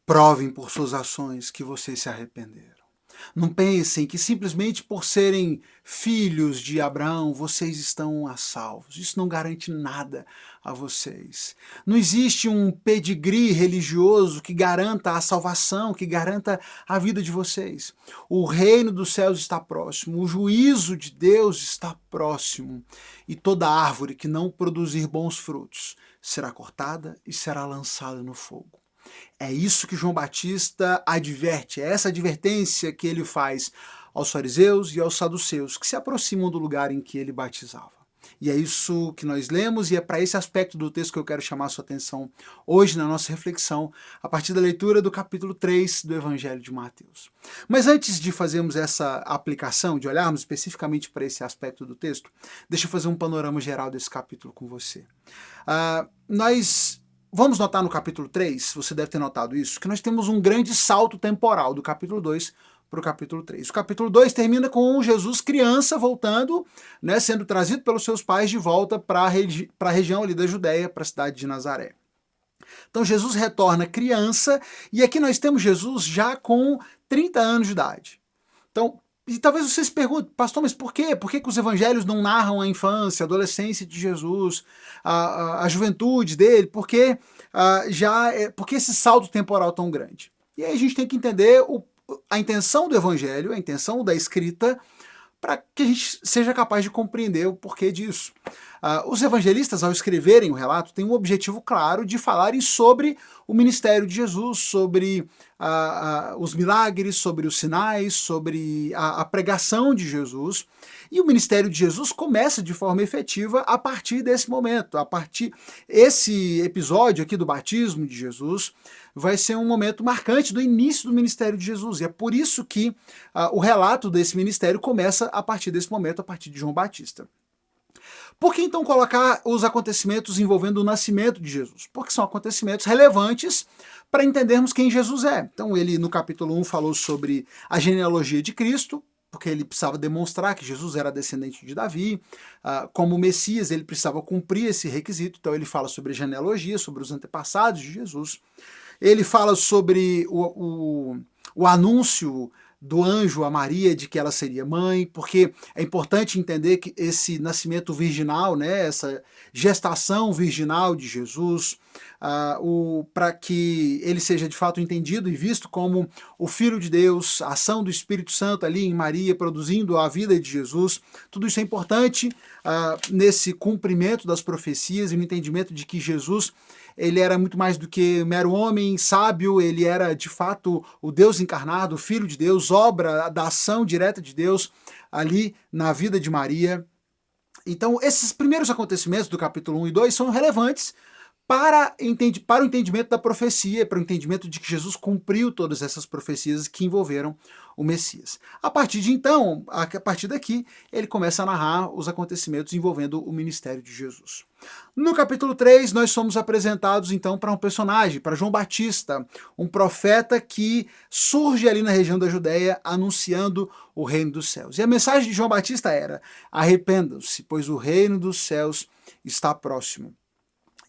Provem por suas ações que vocês se arrependeram. Não pensem que simplesmente por serem filhos de Abraão, vocês estão a salvos. Isso não garante nada a vocês. Não existe um pedigree religioso que garanta a salvação, que garanta a vida de vocês. O reino dos céus está próximo, o juízo de Deus está próximo, e toda árvore que não produzir bons frutos será cortada e será lançada no fogo. É isso que João Batista adverte, é essa advertência que ele faz aos fariseus e aos saduceus, que se aproximam do lugar em que ele batizava. E é isso que nós lemos, e é para esse aspecto do texto que eu quero chamar a sua atenção hoje na nossa reflexão, a partir da leitura do capítulo 3 do Evangelho de Mateus. Mas antes de fazermos essa aplicação, de olharmos especificamente para esse aspecto do texto, deixa eu fazer um panorama geral desse capítulo com você. Nós vamos notar no capítulo 3, você deve ter notado isso, que nós temos um grande salto temporal do capítulo 2 para o capítulo 3. O capítulo 2 termina com Jesus criança voltando, né, sendo trazido pelos seus pais de volta para a região ali da Judéia, para a cidade de Nazaré. Então Jesus retorna criança, e aqui nós temos Jesus já com 30 anos de idade. Então, e talvez você se pergunte, pastor, mas por quê? Por que os evangelhos não narram a infância, a adolescência de Jesus, a juventude dele? Por que esse salto temporal tão grande? E aí a gente tem que entender a intenção do evangelho, a intenção da escrita, para que a gente seja capaz de compreender o porquê disso. Os evangelistas, ao escreverem o relato, têm um objetivo claro de falarem sobre o ministério de Jesus, sobre os milagres, sobre os sinais, sobre a pregação de Jesus. E o ministério de Jesus começa de forma efetiva a partir desse momento. Esse episódio aqui do batismo de Jesus vai ser um momento marcante do início do ministério de Jesus. E é por isso que o relato desse ministério começa a partir desse momento, a partir de João Batista. Por que então colocar os acontecimentos envolvendo o nascimento de Jesus? Porque são acontecimentos relevantes para entendermos quem Jesus é. Então ele no capítulo 1 falou sobre a genealogia de Cristo, porque ele precisava demonstrar que Jesus era descendente de Davi. Como Messias, ele precisava cumprir esse requisito, então ele fala sobre a genealogia, sobre os antepassados de Jesus. Ele fala sobre o anúncio do anjo a Maria de que ela seria mãe, porque é importante entender que esse nascimento virginal, né, essa gestação virginal de Jesus, para que ele seja de fato entendido e visto como o Filho de Deus, a ação do Espírito Santo ali em Maria, produzindo a vida de Jesus, tudo isso é importante nesse cumprimento das profecias e no entendimento de que Jesus ele era muito mais do que mero homem sábio, ele era de fato o Deus encarnado, o Filho de Deus, obra da ação direta de Deus ali na vida de Maria. Então esses primeiros acontecimentos do capítulo 1 e 2 são relevantes para o entendimento da profecia, para o entendimento de que Jesus cumpriu todas essas profecias que envolveram o Messias. A partir daqui, ele começa a narrar os acontecimentos envolvendo o ministério de Jesus. No capítulo 3, nós somos apresentados então para um personagem, para João Batista, um profeta que surge ali na região da Judéia anunciando o reino dos céus. E a mensagem de João Batista era: arrependam-se, pois o reino dos céus está próximo.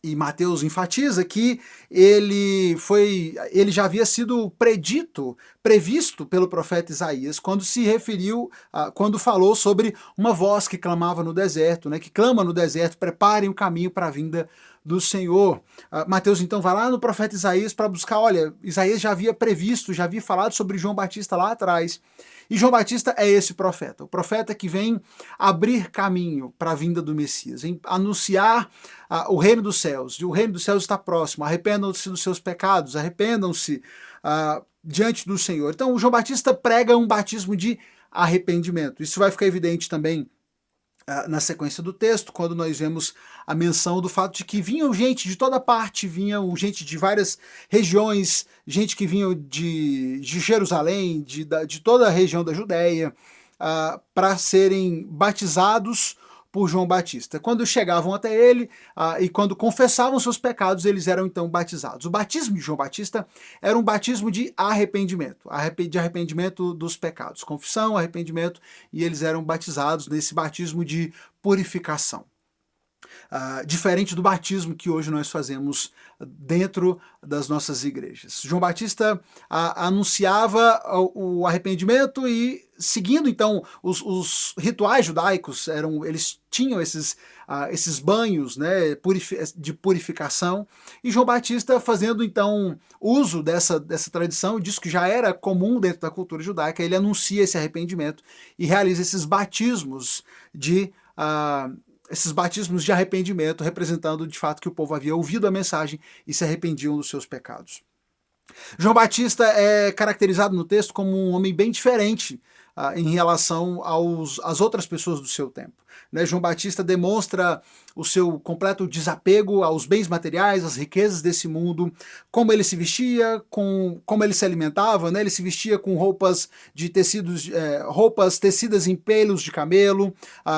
E Mateus enfatiza que ele já havia sido previsto pelo profeta Isaías, quando falou sobre uma voz que clamava no deserto, né, que clama no deserto: preparem o caminho para a vinda do Senhor. Mateus então vai lá no profeta Isaías para buscar, olha, Isaías já havia previsto, já havia falado sobre João Batista lá atrás. E João Batista é esse profeta, o profeta que vem abrir caminho para a vinda do Messias, vem anunciar o reino dos céus. O reino dos céus está próximo, arrependam-se dos seus pecados, arrependam-se diante do Senhor. Então, o João Batista prega um batismo de arrependimento. Isso vai ficar evidente também na sequência do texto, quando nós vemos a menção do fato de que vinham gente de toda parte, vinham gente de várias regiões, gente que vinha de Jerusalém, de toda a região da Judéia, para serem batizados por João Batista. Quando chegavam até ele e quando confessavam seus pecados, eles eram então batizados. O batismo de João Batista era um batismo de arrependimento dos pecados. Confissão, arrependimento, e eles eram batizados nesse batismo de purificação. diferente do batismo que hoje nós fazemos dentro das nossas igrejas. João Batista anunciava o arrependimento e, seguindo então os rituais judaicos, eles tinham esses banhos, né, de purificação, e João Batista, fazendo então uso dessa tradição, disso que já era comum dentro da cultura judaica, ele anuncia esse arrependimento e realiza esses batismos de arrependimento, representando de fato que o povo havia ouvido a mensagem e se arrependiam dos seus pecados. João Batista é caracterizado no texto como um homem bem diferente em relação às outras pessoas do seu tempo. Né? João Batista demonstra o seu completo desapego aos bens materiais, às riquezas desse mundo, como ele se vestia, como ele se alimentava, né? Ele se vestia com roupas de tecidos, roupas tecidas em pelos de camelo,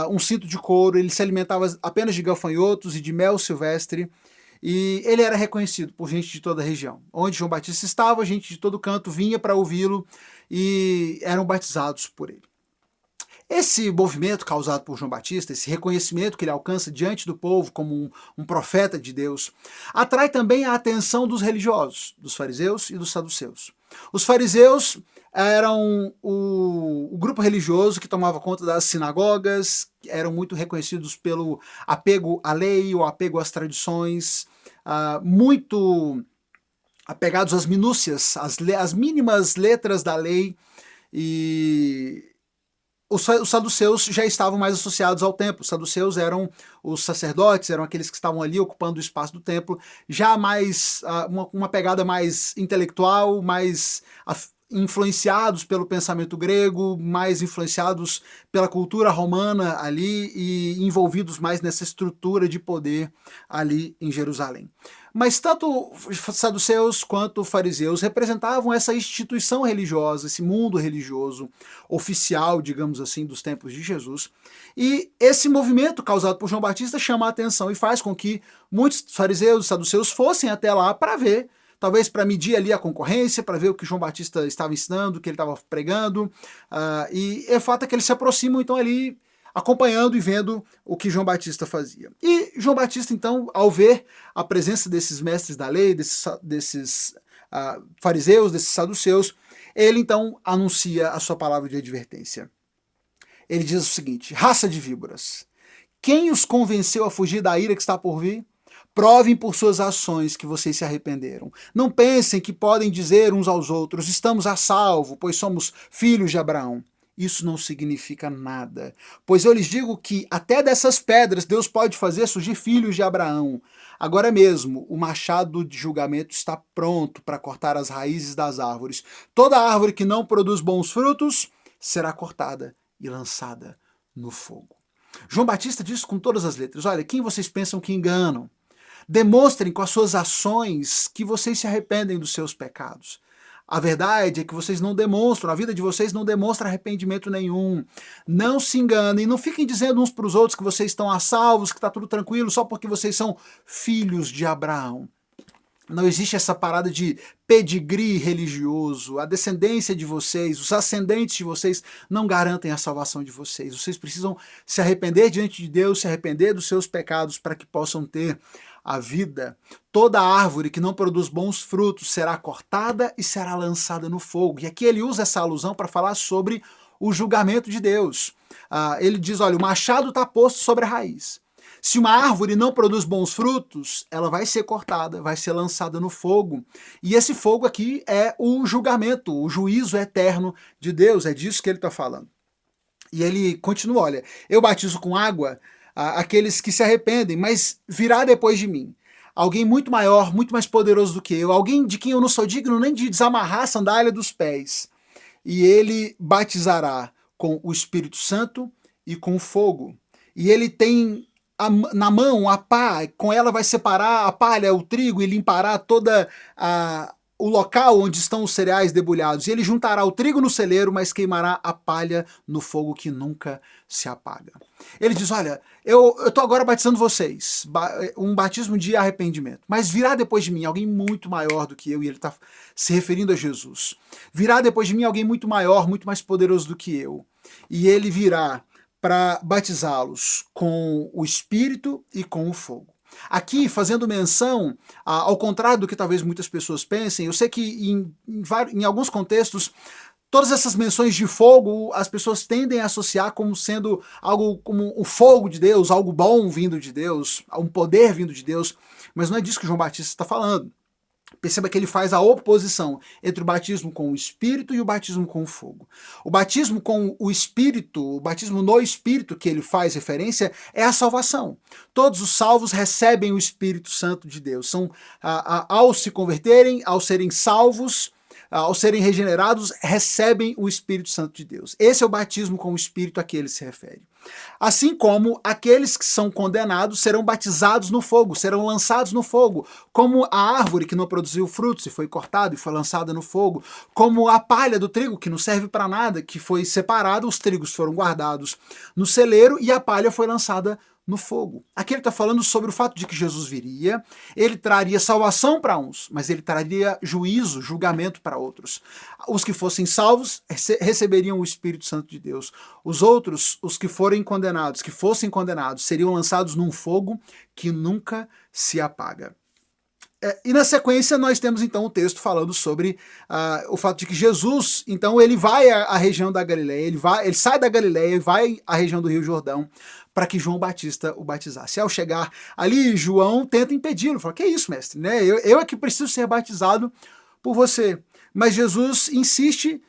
um cinto de couro, ele se alimentava apenas de gafanhotos e de mel silvestre, e ele era reconhecido por gente de toda a região. Onde João Batista estava, gente de todo canto vinha para ouvi-lo e eram batizados por ele. Esse movimento causado por João Batista, esse reconhecimento que ele alcança diante do povo como um profeta de Deus, atrai também a atenção dos religiosos, dos fariseus e dos saduceus. Os fariseus eram o grupo religioso que tomava conta das sinagogas, eram muito reconhecidos pelo apego à lei, o apego às tradições, muito apegados às minúcias, às mínimas letras da lei, e os saduceus já estavam mais associados ao templo. Os saduceus eram os sacerdotes, eram aqueles que estavam ali ocupando o espaço do templo, já mais uma pegada mais intelectual, mais influenciados pelo pensamento grego, mais influenciados pela cultura romana ali e envolvidos mais nessa estrutura de poder ali em Jerusalém. Mas tanto saduceus quanto fariseus representavam essa instituição religiosa, esse mundo religioso oficial, digamos assim, dos tempos de Jesus. E esse movimento causado por João Batista chama a atenção e faz com que muitos fariseus e saduceus fossem até lá para ver, talvez para medir ali a concorrência, para ver o que João Batista estava ensinando, o que ele estava pregando. E o fato é que eles se aproximam então ali, acompanhando e vendo o que João Batista fazia. E João Batista, então, ao ver a presença desses mestres da lei, desses fariseus, desses saduceus, ele então anuncia a sua palavra de advertência. Ele diz o seguinte: raça de víboras, quem os convenceu a fugir da ira que está por vir? Provem por suas ações que vocês se arrependeram. Não pensem que podem dizer uns aos outros: estamos a salvo, pois somos filhos de Abraão. Isso não significa nada, pois eu lhes digo que até dessas pedras Deus pode fazer surgir filhos de Abraão. Agora mesmo, o machado de julgamento está pronto para cortar as raízes das árvores. Toda árvore que não produz bons frutos será cortada e lançada no fogo. João Batista diz com todas as letras: olha, quem vocês pensam que enganam? Demonstrem com as suas ações que vocês se arrependem dos seus pecados. A verdade é que vocês não demonstram, a vida de vocês não demonstra arrependimento nenhum. Não se enganem, não fiquem dizendo uns para os outros que vocês estão a salvos, que está tudo tranquilo, só porque vocês são filhos de Abraão. Não existe essa parada de pedigree religioso. A descendência de vocês, os ascendentes de vocês não garantem a salvação de vocês. Vocês precisam se arrepender diante de Deus, se arrepender dos seus pecados para que possam ter a vida. Toda árvore que não produz bons frutos será cortada e será lançada no fogo. E aqui ele usa essa alusão para falar sobre o julgamento de Deus. Ele diz, olha, o machado está posto sobre a raiz. Se uma árvore não produz bons frutos, ela vai ser cortada, vai ser lançada no fogo. E esse fogo aqui é o julgamento, o juízo eterno de Deus, é disso que ele está falando. E ele continua, olha, eu batizo com água aqueles que se arrependem, mas virá depois de mim alguém muito maior, muito mais poderoso do que eu, alguém de quem eu não sou digno nem de desamarrar a sandália dos pés. E ele batizará com o Espírito Santo e com fogo. E ele tem na mão a pá, com ela vai separar a palha, o trigo, e limpará toda o local onde estão os cereais debulhados. E ele juntará o trigo no celeiro, mas queimará a palha no fogo que nunca se apaga. Ele diz, olha, eu estou agora batizando vocês, um batismo de arrependimento, mas virá depois de mim alguém muito maior do que eu, e ele está se referindo a Jesus. Virá depois de mim alguém muito maior, muito mais poderoso do que eu. E ele virá para batizá-los com o Espírito e com o fogo. Aqui, fazendo menção, ao contrário do que talvez muitas pessoas pensem, eu sei que em alguns contextos, todas essas menções de fogo, as pessoas tendem a associar como sendo algo como o fogo de Deus, algo bom vindo de Deus, um poder vindo de Deus, mas não é disso que João Batista está falando. Perceba que ele faz a oposição entre o batismo com o Espírito e o batismo com o fogo. O batismo com o Espírito, o batismo no Espírito que ele faz referência, é a salvação. Todos os salvos recebem o Espírito Santo de Deus. Ao se converterem, ao serem salvos, ao serem regenerados, recebem o Espírito Santo de Deus. Esse é o batismo com o Espírito a que ele se refere. Assim como aqueles que são condenados serão batizados no fogo, serão lançados no fogo, como a árvore que não produziu frutos e foi cortada e foi lançada no fogo, como a palha do trigo que não serve para nada, que foi separada, os trigos foram guardados no celeiro e a palha foi lançada no fogo. Aqui ele está falando sobre o fato de que Jesus viria, ele traria salvação para uns, mas ele traria juízo, julgamento para outros. Os que fossem salvos receberiam o Espírito Santo de Deus. Os outros, os que forem condenados, que fossem condenados, seriam lançados num fogo que nunca se apaga. E na sequência nós temos então o texto falando sobre o fato de que Jesus, então ele vai à região da Galileia, ele sai da Galileia e vai à região do Rio Jordão para que João Batista o batizasse. Ao chegar ali, João tenta impedi-lo, fala, que isso, mestre, né? Eu é que preciso ser batizado por você. Mas Jesus insiste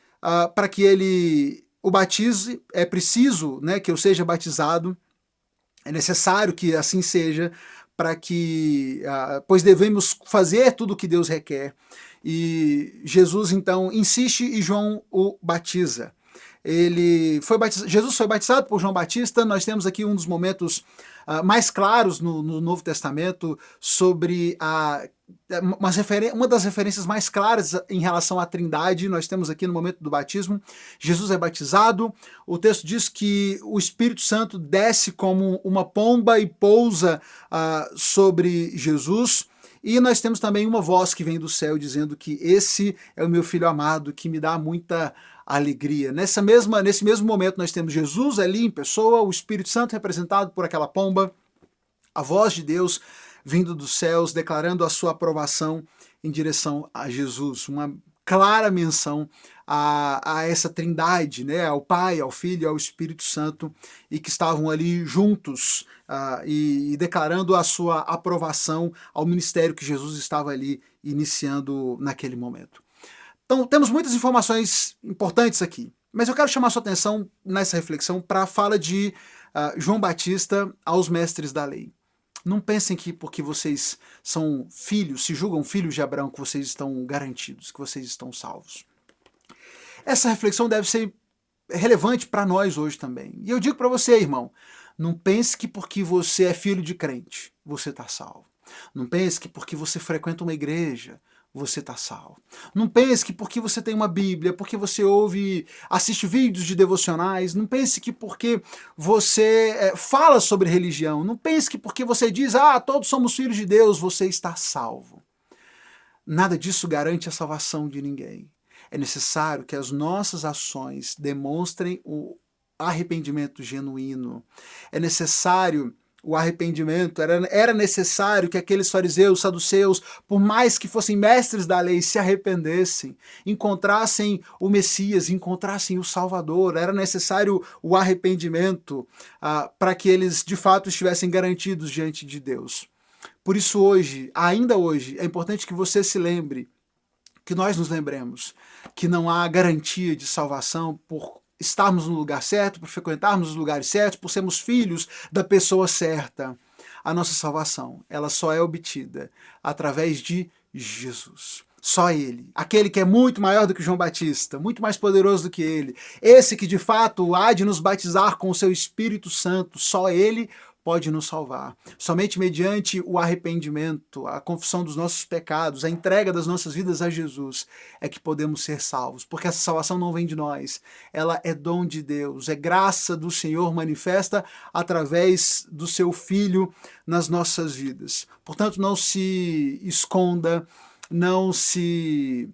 para que ele o batize, é preciso, né, que eu seja batizado, é necessário que assim seja, para que, pois devemos fazer tudo o que Deus requer. E Jesus então insiste e João o batiza. Jesus foi batizado por João Batista. Nós temos aqui um dos momentos mais claros no Novo Testamento sobre uma das referências mais claras em relação à Trindade. Nós temos aqui no momento do batismo. Jesus é batizado, o texto diz que o Espírito Santo desce como uma pomba e pousa sobre Jesus. E nós temos também uma voz que vem do céu dizendo que esse é o meu filho amado, que me dá muita alegria. Nesse mesmo momento nós temos Jesus ali em pessoa, o Espírito Santo representado por aquela pomba, a voz de Deus vindo dos céus, declarando a sua aprovação em direção a Jesus. Uma clara menção a essa trindade, né, ao Pai, ao Filho e ao Espírito Santo, e que estavam ali juntos e declarando a sua aprovação ao ministério que Jesus estava ali iniciando naquele momento. Então, temos muitas informações importantes aqui, mas eu quero chamar a sua atenção nessa reflexão para a fala de João Batista aos mestres da lei. Não pensem que porque vocês são filhos, se julgam filhos de Abraão, que vocês estão garantidos, que vocês estão salvos. Essa reflexão deve ser relevante para nós hoje também. E eu digo para você, irmão, não pense que porque você é filho de crente, você está salvo. Não pense que porque você frequenta uma igreja, você está salvo. Não pense que porque você tem uma Bíblia, porque você assiste vídeos de devocionais, não pense que porque você fala sobre religião, não pense que porque você diz, todos somos filhos de Deus, você está salvo. Nada disso garante a salvação de ninguém. É necessário que as nossas ações demonstrem o arrependimento genuíno. É necessário o arrependimento, era necessário que aqueles fariseus, saduceus, por mais que fossem mestres da lei, se arrependessem, encontrassem o Messias, encontrassem o Salvador. Era necessário o arrependimento para que eles de fato estivessem garantidos diante de Deus. Por isso hoje, ainda hoje, é importante que você se lembre, que nós nos lembremos, que não há garantia de salvação por estarmos no lugar certo, por frequentarmos os lugares certos, por sermos filhos da pessoa certa. A nossa salvação, ela só é obtida através de Jesus. Só Ele, aquele que é muito maior do que João Batista, muito mais poderoso do que ele, esse que de fato há de nos batizar com o seu Espírito Santo, só Ele pode nos salvar. Somente mediante o arrependimento, a confissão dos nossos pecados, a entrega das nossas vidas a Jesus, é que podemos ser salvos. Porque essa salvação não vem de nós, ela é dom de Deus, é graça do Senhor manifesta através do seu Filho nas nossas vidas. Portanto, não se esconda, não se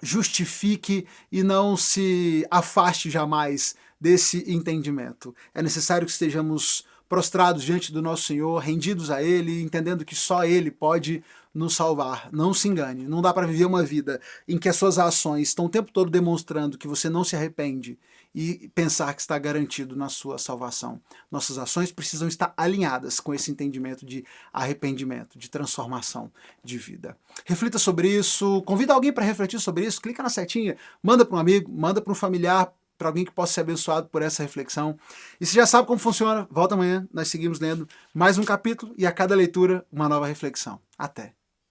justifique e não se afaste jamais desse entendimento. É necessário que estejamos prostrados diante do nosso Senhor, rendidos a Ele, entendendo que só Ele pode nos salvar. Não se engane, não dá para viver uma vida em que as suas ações estão o tempo todo demonstrando que você não se arrepende e pensar que está garantido na sua salvação. Nossas ações precisam estar alinhadas com esse entendimento de arrependimento, de transformação de vida. Reflita sobre isso, convida alguém para refletir sobre isso, clica na setinha, manda para um amigo, manda para um familiar, para alguém que possa ser abençoado por essa reflexão. E se já sabe como funciona, volta amanhã, nós seguimos lendo mais um capítulo e a cada leitura uma nova reflexão. Até!